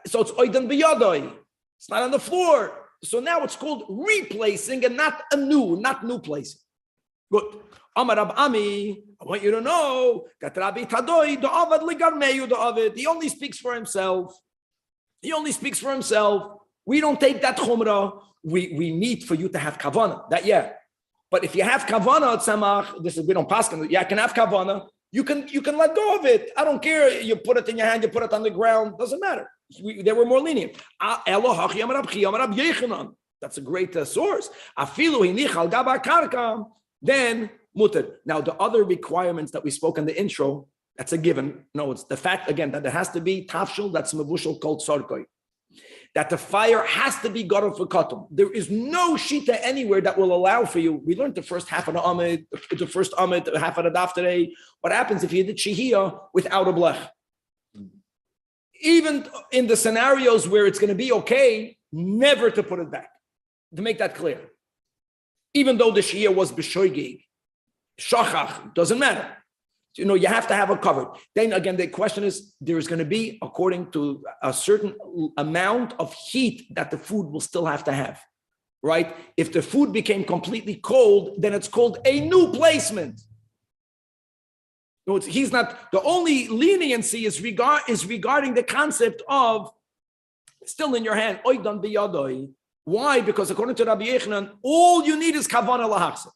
So it's oidan biyadoi. It's not on the floor. So now it's called replacing and not new placing. Good. Amar Rab Ami, I want you to know that Rabbi Tadoi, the Avad Ligarmeyu, the Avad, he only speaks for himself. He only speaks for himself. We don't take that chumrah. We need for you to have kavanah. That yeah. But if you have kavanah, tzemach, this is we don't pass. Yeah, I can have kavanah. You can let go of it. I don't care. You put it in your hand. You put it on the ground. Doesn't matter. They were more lenient. That's a great source. Then mutter. Now the other requirements that we spoke in the intro, that's a given. No, it's the fact again that there has to be tafshil. That's mevushal called sarkoi. That the fire has to be gadol for katum. There is no shita anywhere that will allow for you. We learned the first half of the amid, the first amid, half of the daf today. What happens if you did shihiyah without a blech? Even in the scenarios where it's going to be okay, never to put it back. To make that clear. Even though the shihiyah was b'shoigig, shachach, doesn't matter. You have to have it covered. Then again, the question is, there is going to be, according to a certain amount of heat that the food will still have to have, right? If the food became completely cold, then it's called a new placement. He's not, the only leniency is regarding the concept of still in your hand. Why? Because according to Rabbi Yechanan, all you need is kavanah lahachsa.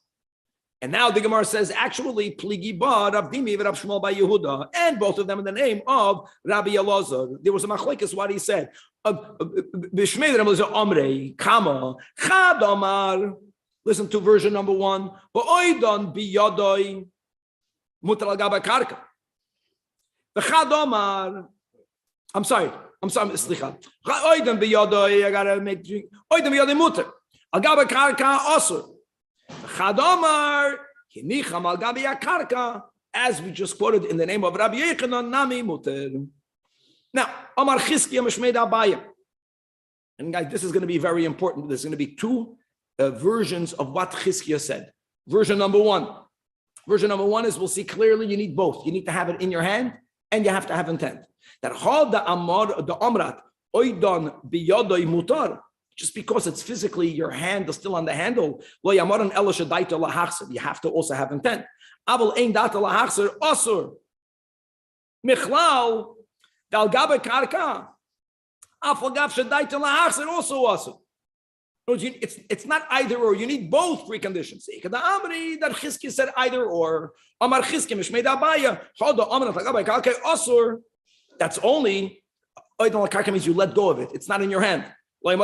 And now the Gemara says, actually, Pligi ba Rav Dimi and Rav Shmuel by Yehuda, and both of them in the name of Rabbi Elazar. There was a machlekes what he said. B'shmei Rabbi Elazar Amrei Kama Chad Amar. Listen to version number 1. Ba'oidan biyadoi mutal gaba karka. V'chad Amar. I'm sorry. Slicha. Oidan biyadoi. I gotta make drink. Oidan biyadoi mutar. Al gaba karka asur. As we just quoted in the name of Rabbi Yechanan, Nami Muter. Now, Amar Chizkiya Mishmeid Abaya. And guys, this is going to be very important. There's going to be two versions of what Chizkiya said. Version number one is we'll see clearly you need both. You need to have it in your hand and you have to have intent. That Chal the Amrat Oidan Biyadoi Mutar. Just because it's physically your hand is still on the handle, you have to also have intent. Also it's not either or. You need both preconditions. That Chizki said either or. That's only means you let go of it. It's not in your hand. If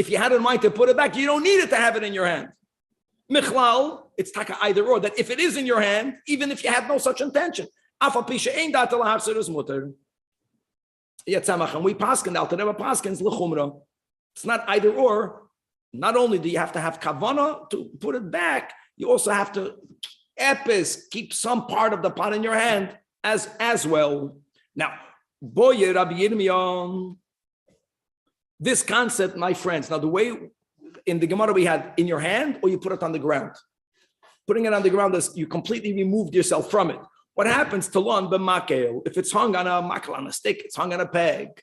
you had in mind to put it back, you don't need it to have it in your hand. Michlal, it's taka either or, that if it is in your hand, even if you have no such intention. And we paskin out, never paskins l'chumra. It's not either or. Not only do you have to have kavana to put it back, you also have to keep some part of the pot in your hand as well. Now, Boye Rabbi Yirmiyah, this concept, my friends, now the way in the Gemara we had in your hand or you put it on the ground. Putting it on the ground is you completely removed yourself from it. What happens to lon b'makel? If it's hung on a makel, on a stick, it's hung on a peg,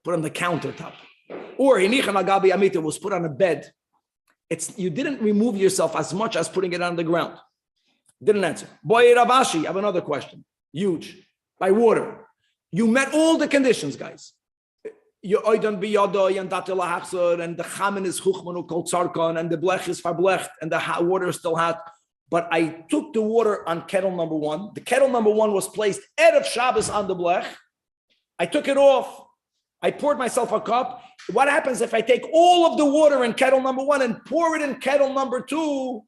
put on the countertop. Or hinichan agabi amita was put on a bed. You didn't remove yourself as much as putting it on the ground. Didn't answer. Boye Ravashi, I have another question. Huge. By water. You met all the conditions, guys. You oidan biyadoy and datel hachzor and the chamen is chuchmanu kol tzarkan and the blech is farblech and the water is still hot. But I took the water on kettle number 1. The kettle number 1 was placed erev Shabbos on the blech. I took it off. I poured myself a cup. What happens if I take all of the water in kettle number 1 and pour it in kettle number 2?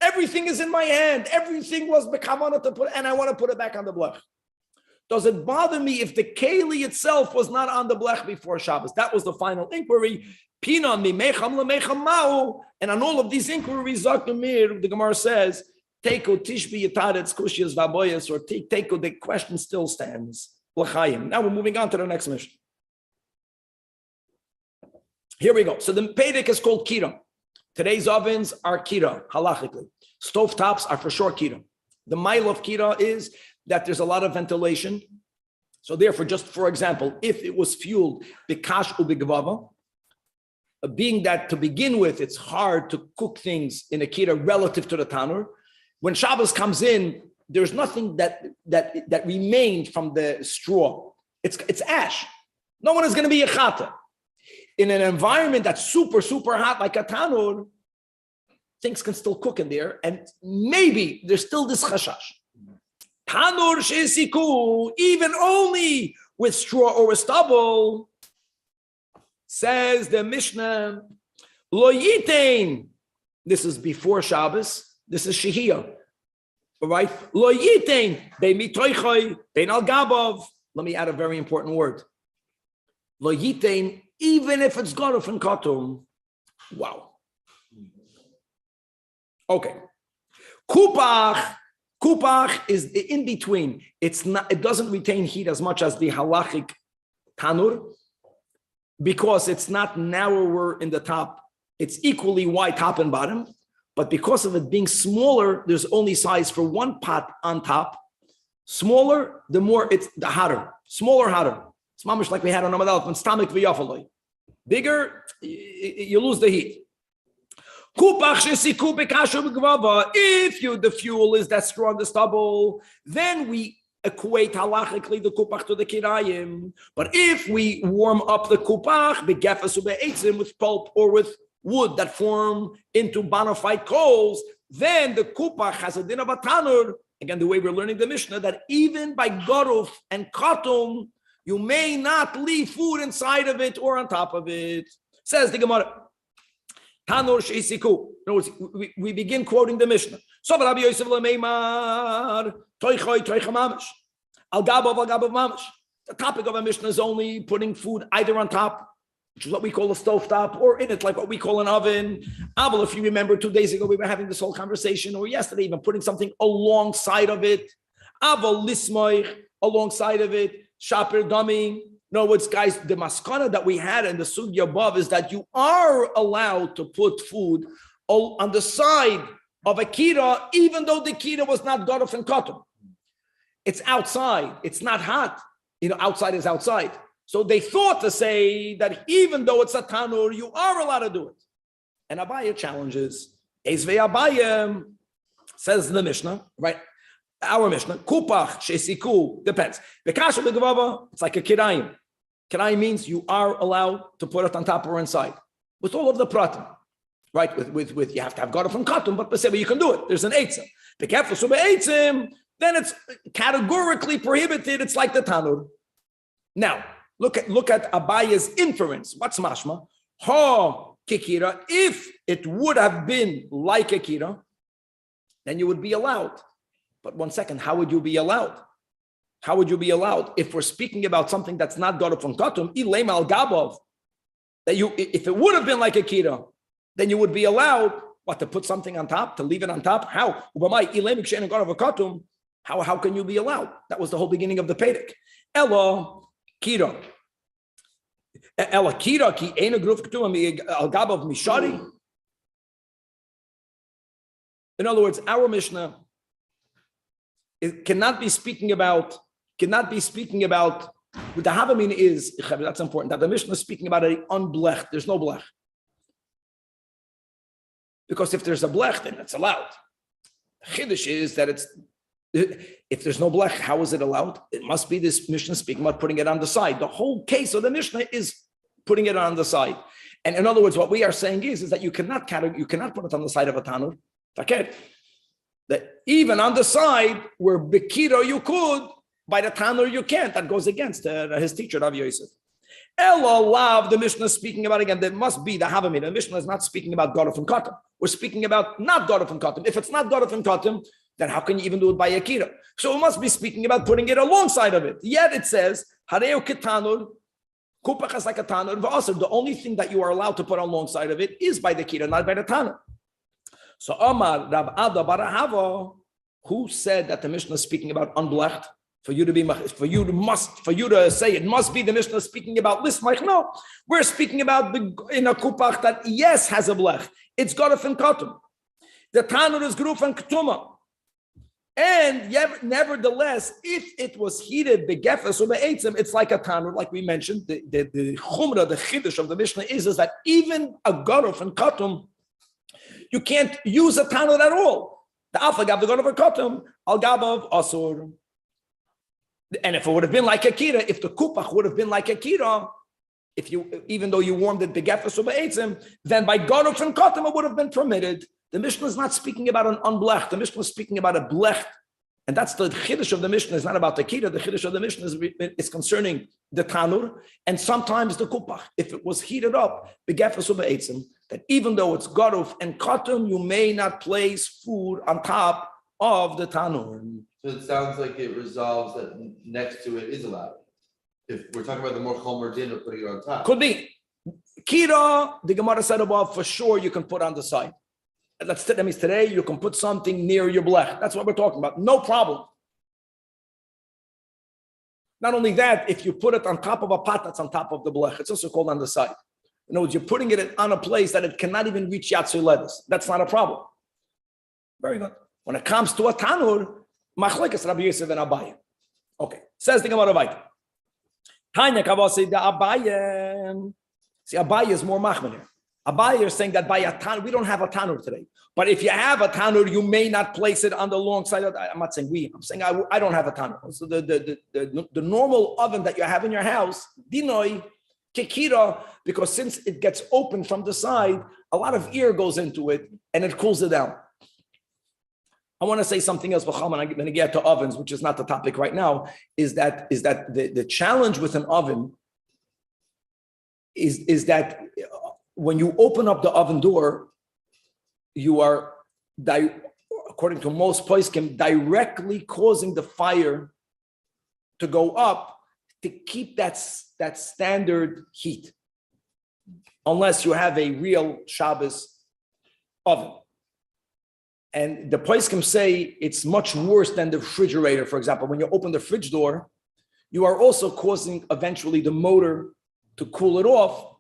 Everything is in my hand. Everything was b'kavanah to put, and I want to put it back on the blech. Does it bother me if the keli itself was not on the blech before Shabbos? That was the final inquiry. Pinon mimecham lemecham ma'u. And on all of these inquiries, the Gemara says, Teiko tishbi yitaretz kushiyas vaboyas, or Teiko, the question still stands. L'chaim. Now we're moving on to the next mission. Here we go. So the Pedic is called Kira. Today's ovens are Kira, halachically. Stove tops are for sure Kira. The mile of Kira is that there's a lot of ventilation. So therefore, just for example, if it was fueled bikash ubigvava, being that to begin with, it's hard to cook things in a Kira relative to the Tanur. When Shabbos comes in, there's nothing that remained from the straw. It's ash. No one is going to be a chata. In an environment that's super, super hot like a Tanur, things can still cook in there, and maybe there's still this chashash. Tanur sheisiku, even only with straw or with stubble, says the Mishnah, lo yitain. This is before Shabbos. This is Shehiyah. All right? Lo yitain, bein mitoichoi, bein al gabav. Let me add a very important word. Lo yitain, even if it's Garuf and Katum. Wow. Okay. Kupach is in between. It's not. It doesn't retain heat as much as the halachic tanur because it's not narrower in the top. It's equally wide top and bottom, but because of it being smaller, there's only size for one pot on top. Smaller, the more it's the hotter. Smaller, hotter. It's mamish like we had on Amad Aleph, when stomach v'yafaloi. Bigger, you lose the heat. If the fuel is that strong, the stubble, then we equate halachically the kupach to the kirayim. But if we warm up the kupach with pulp or with wood that form into bona fide coals, then the kupach has a din of a tanur. Again, the way we're learning the Mishnah, that even by garuf and katum, you may not leave food inside of it or on top of it. Says the Gemara. Tanur sheisiku. In other words, we begin quoting the Mishnah. So Rabbi Yosef lemeimar toichoy mamish al gabav mamish. The topic of a Mishnah is only putting food either on top, which is what we call a stove top, or in it, like what we call an oven. Aval, if you remember, 2 days ago we were having this whole conversation, or yesterday even putting something alongside of it. Aval lismoy, alongside of it. Shaper dummy. In other words, guys, the maskana that we had in the sugya above is that you are allowed to put food on the side of a kira, even though the kira was not garuf and cotton. It's outside. It's not hot. Outside is outside. So they thought to say that even though it's a tanur, you are allowed to do it. And Abaya challenges. Ezvei Abaya says the Mishnah, right? Our Mishnah, kupach shesiku, depends. Bekasha begavava, it's like a kirayim. Kirayim means you are allowed to put it on top or inside, with all of the pratim, right? With you have to have garden from katum, but you can do it. There's an eitzim. Bekafel sube eitzim, then it's categorically prohibited. It's like the tanur. Now look at Abaya's inference. What's mashma? Ha kikira. If it would have been like a kira, then you would be allowed. But 1 second, how would you be allowed? How would you be allowed if we're speaking about something that's not garuf from katum? Ilema al gabov. That if it would have been like a kira, then you would be allowed to put something on top, to leave it on top. How? How can you be allowed? That was the whole beginning of the Pedic. Ella kira. Ella kira ki ena gruf ketum al gabov mishari. In other words, our Mishnah cannot be speaking about what the Havamin is, that's important, that the Mishnah is speaking about an unblech. There's no blech. Because if there's a blech, then it's allowed. Chiddush is that if there's no blech, how is it allowed? It must be this Mishnah speaking about putting it on the side. The whole case of the Mishnah is putting it on the side. And in other words, what we are saying is that you cannot put it on the side of a tanur. Okay. That even on the side where Bekira you could, by the Tanur you can't. That goes against his teacher, Rabbi Yosef. Elo lav, the Mishnah is speaking about, again, there must be the Havamid. The Mishnah is not speaking about Garuf and Katam. We're speaking about not Garuf and Katam. If it's not Garuf and Katam, then how can you even do it by Akira? So it must be speaking about putting it alongside of it. Yet it says, Hareo Ketanur, Kupach is like a tanur. Also, the only thing that you are allowed to put alongside of it is by the kira, not by the tanur. So Omar Rab Ada Barahava, who said that the Mishnah is speaking about unblecht? For you to say it must be the Mishnah speaking about lismach. No, we're speaking about in a kupach that yes has a blech. It's garuf and katum. The tanur is gruf and ketuma. And nevertheless, if it was heated begefes or be'etzim, it's like a tanur, like we mentioned. The chumrah, the chiddush of the Mishnah is that even a garuf and katum, you can't use a tanur at all. The alpha gav the garuf and katum al gabav asur. And if it would have been like a kira, if the kupach would have been like a kira, even though you warmed it begefes or be'etzim, then by garuf and katum it would have been permitted. The Mishnah is not speaking about an unblech. The Mishnah is speaking about a blech. And that's the chiddush of the Mishnah. It's not about the kira. The chiddush of the Mishnah is concerning the tanur and sometimes the kupach. If it was heated up, begefes or be'etzim, that even though it's garuf and katum, you may not place food on top of the tanur. So it sounds like it resolves that next to it is allowed. If we're talking about the more chomer din of putting it on top. Could be. Kira, the Gemara said above, for sure you can put on the side. That means today you can put something near your blech. That's what we're talking about. No problem. Not only that, if you put it on top of a pot that's on top of the blech, it's also called on the side. In other words, you're putting it on a place that it cannot even reach Yatzui Levis. That's not a problem. Very good. When it comes to a tanur, machlekes Rabbi Yosef and Abaye. Okay. Says the Gemara weiter. Tanya kavasi the Abaye. See, Abaye is more machmer here. Abaye is saying that by a tanur, we don't have a tanur today. But if you have a tanur, you may not place it on the long side of I'm not saying we. I'm saying I don't have a tanur. So the normal oven that you have in your house, dinoi, kekira, because since it gets open from the side, a lot of air goes into it and it cools it down. I want to say something else, and I'm going to get to ovens, which is not the topic right now, is that the challenge with an oven is that when you open up the oven door, you are, according to most poskim, directly causing the fire to go up to keep that standard heat, unless you have a real Shabbos oven. And the poskim say it's much worse than the refrigerator. For example, when you open the fridge door, you are also causing eventually the motor to cool it off.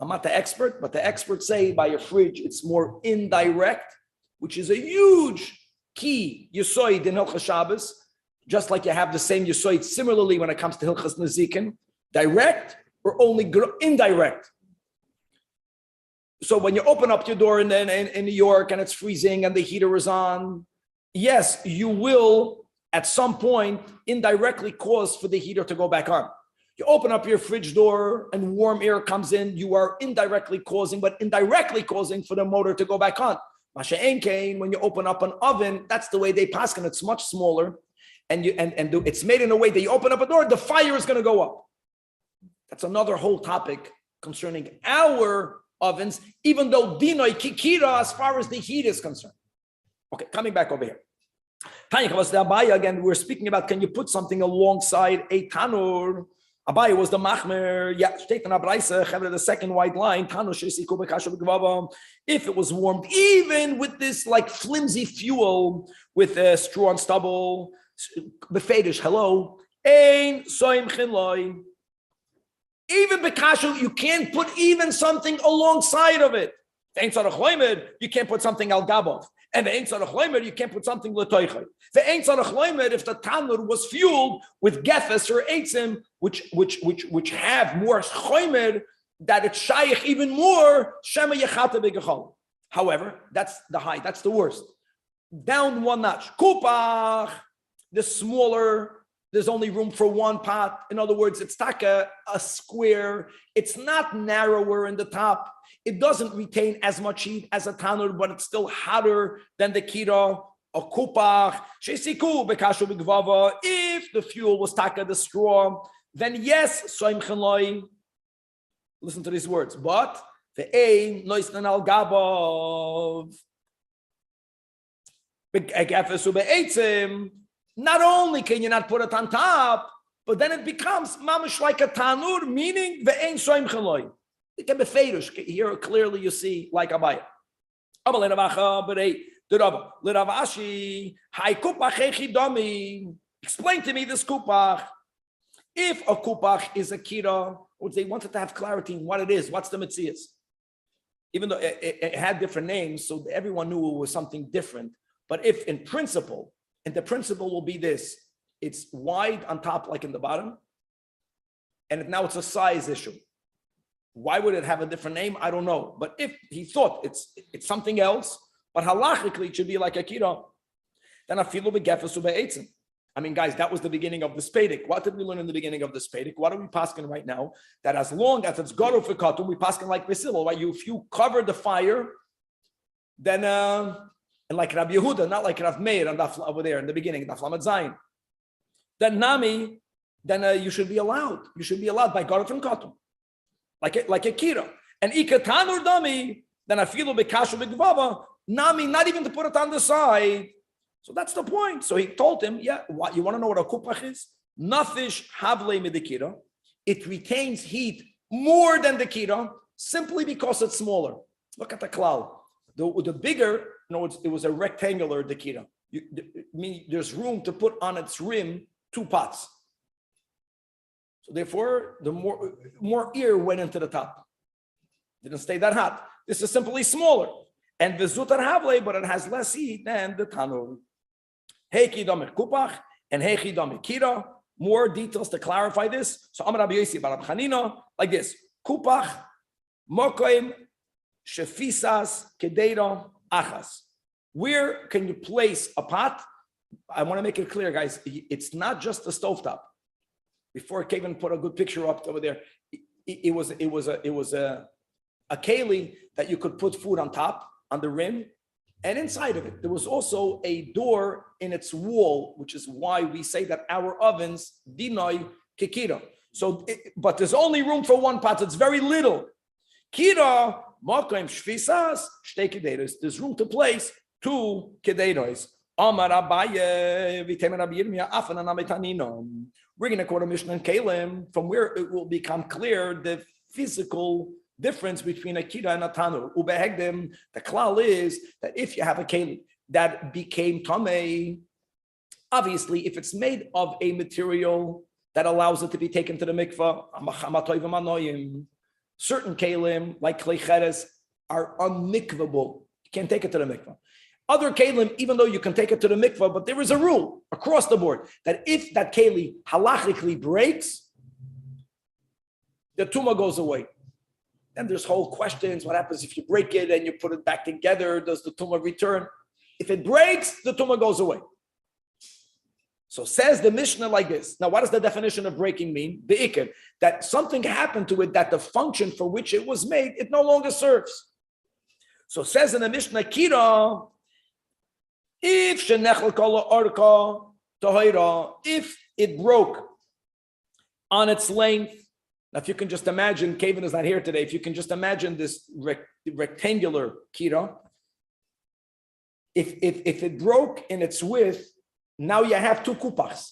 I'm not the expert, but the experts say by a fridge, it's more indirect, which is a huge key yisoid in Hilchas Shabbos, just like you have the same yisoid similarly when it comes to Hilchas Nezikin, direct or only indirect. So when you open up your door in New York and it's freezing and the heater is on, yes, you will at some point indirectly cause for the heater to go back on. You open up your fridge door and warm air comes in, you are indirectly causing for the motor to go back on. Masha Enkein, when you open up an oven, that's the way they paskin. It's much smaller, and it's made in a way that you open up a door, the fire is going to go up. That's another whole topic concerning our ovens, even though dinoi kikira as far as the heat is concerned. Okay, coming back over here. Tanya was the Abaye again. We're speaking about can you put something alongside a tanur? Abaye was the machmer. Yeah, the second white line. If it was warmed, even with this like flimsy fuel with straw and stubble, befedish. Hello, ein soim chinloi. Even bekashu, you can't put even something alongside of it. You can't put something al gabov. And the ain't tzarech you can't put something l'toichay. The ain't tzarech if the tanur was fueled with gefes or eitzim, which have more chomer, that it's shaykh even more shema yechata begachol. However, that's the high. That's the worst. Down one notch. Kupach, the smaller. There's only room for one pot. In other words, it's like a square. It's not narrower in the top. It doesn't retain as much heat as a tanur, but it's still hotter than the kira, a kupach. Shesiku bekashu b'gvava. If the fuel was taka, the straw, then yes, soim chenloi. Listen to these words. But the ein noisnan al gabav. Not only can you not put it on top, But then it becomes mamish like a tanur, meaning ve'ein soim chaloi. It can be feirush. Here clearly you see like Abaya. Explain to me this kupach. If a kupach is a kira, or they wanted to have clarity in what it is, what's the metzias? Even though it had different names, so everyone knew it was something different. But if in principle, and the principle will be this, it's wide on top like in the bottom, and now it's a size issue. Why would it have a different name? I don't know. But if he thought it's something else, but halachically it should be like a kira, then afilu begefes ube'etzim. I mean, guys, that was the beginning of the Spedic. What did we learn in the beginning of the Spedic? What are we pasking right now? That as long as it's garo for katum, we pasking like Basil, right? If you cover the fire, then and like Rabbi Yehuda, not like Rav Meir and over there in the beginning, Daf Lamed Zayin. Then nami, then you should be allowed. You should be allowed by garo from katum, like a kira. And ikatanur dami, then afilu bekashu begvava, nami, not even to put it on the side. So that's the point. So he told him, yeah, what you want to know what a kupach is? Nafish havle medikira. It retains heat more than the kira simply because it's smaller. Look at the klal. The bigger, it was a rectangular dekira. There's room to put on its rim 2 pots. So therefore, the more air went into the top. Didn't stay that hot. This is simply smaller. And the zutar havle, but it has less heat than the tanur. Heiki damir kupach and heiki damir kira. More details to clarify this. So Amar Rabbi Yossi bar Rabbi Chanina, like this: kupach mokoim shefisas kedeira achas. Where can you place a pot? I want to make it clear, guys. It's not just a stovetop. Before Kevin put a good picture up over there, it was a keli that you could put food on top, on the rim, and inside of it there was also a door in its wall, which is why we say that our ovens dinoi kikira. So, but there's only room for 1 pot. It's very little. Kira makom shvisas shtei kedeiros. There's room to place 2 kedeiros. Amar Abaye v'temer Rabbi Yirmiyah afan anametanino. We're going to quote a Mishnah in Kalim from where it will become clear the physical difference between a kira and a tanur. Ubehegdim, the klal is that if you have a keli that became tamei, obviously if it's made of a material that allows it to be taken to the mikvah, certain kelim like klei cheres are unmikvable. You can't take it to the mikvah. Other kelim, even though you can take it to the mikvah, but there is a rule across the board that if that keli halachically breaks, the tumah goes away. Then there's whole questions. What happens if you break it and you put it back together? Does the tumah return? If it breaks, the tumah goes away. So says the Mishnah like this. Now, what does the definition of breaking mean? The ikar, that something happened to it that the function for which it was made, it no longer serves. So says in the Mishnah, kira, if shenechel kol orka tohira, if it broke on its length. Now, if you can just imagine, Kevin is not here today. If you can just imagine this rectangular kira, if it broke in its width, now you have 2 kupachs.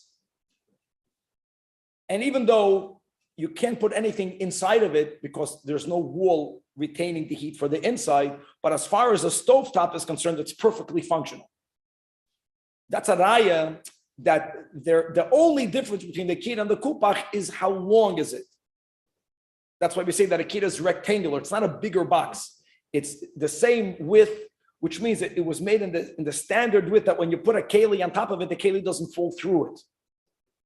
And even though you can't put anything inside of it because there's no wall retaining the heat for the inside, but as far as a stovetop is concerned, it's perfectly functional. That's a raya that the only difference between the kira and the kupach is how long is it. That's why we say that a kira is rectangular. It's not a bigger box. It's the same width, which means that it was made in the standard width that when you put a keli on top of it, the keli doesn't fall through it.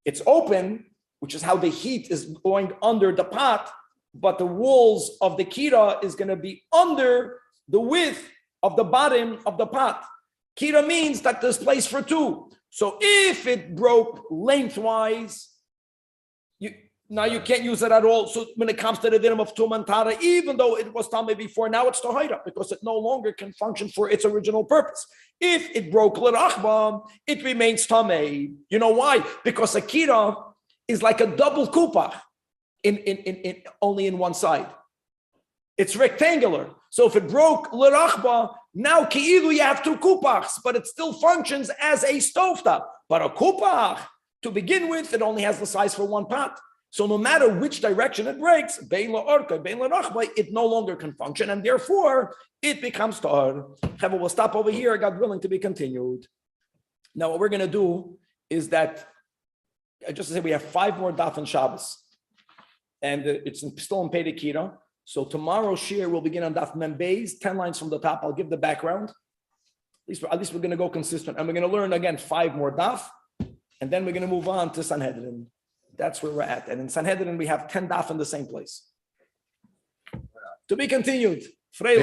It's open, which is how the heat is going under the pot, but the walls of the kira is going to be under the width of the bottom of the pot. Kira means that there's place for 2. So if it broke lengthwise, now you can't use it at all. So when it comes to the dinim of tum and tara, even though it was tamei before, now it's tahira because it no longer can function for its original purpose. If it broke l'rachba, it remains tamei. You know why? Because a kira is like a double kupach in only in one side. It's rectangular. So if it broke l'rachba, now ki'ilu you have 2 kupachs, but it still functions as a stovetop. But a kupach, To begin with, it only has the size for one pot. So no matter which direction it breaks, bein la'orka, bein la'rachba, it no longer can function, and therefore it becomes tar. We'll stop over here. God willing, to be continued. Now, what we're going to do is that, just to say, we have 5 more daf on Shabbos, and it's still in Pedikira. So tomorrow's shir will begin on daf Mem Beis, 10 lines from the top. I'll give the background. At least we're going to go consistent, and we're going to learn again 5 more daf, and then we're going to move on to Sanhedrin. That's where we're at. And in Sanhedrin, we have 10 daf in the same place. To be continued. Freila.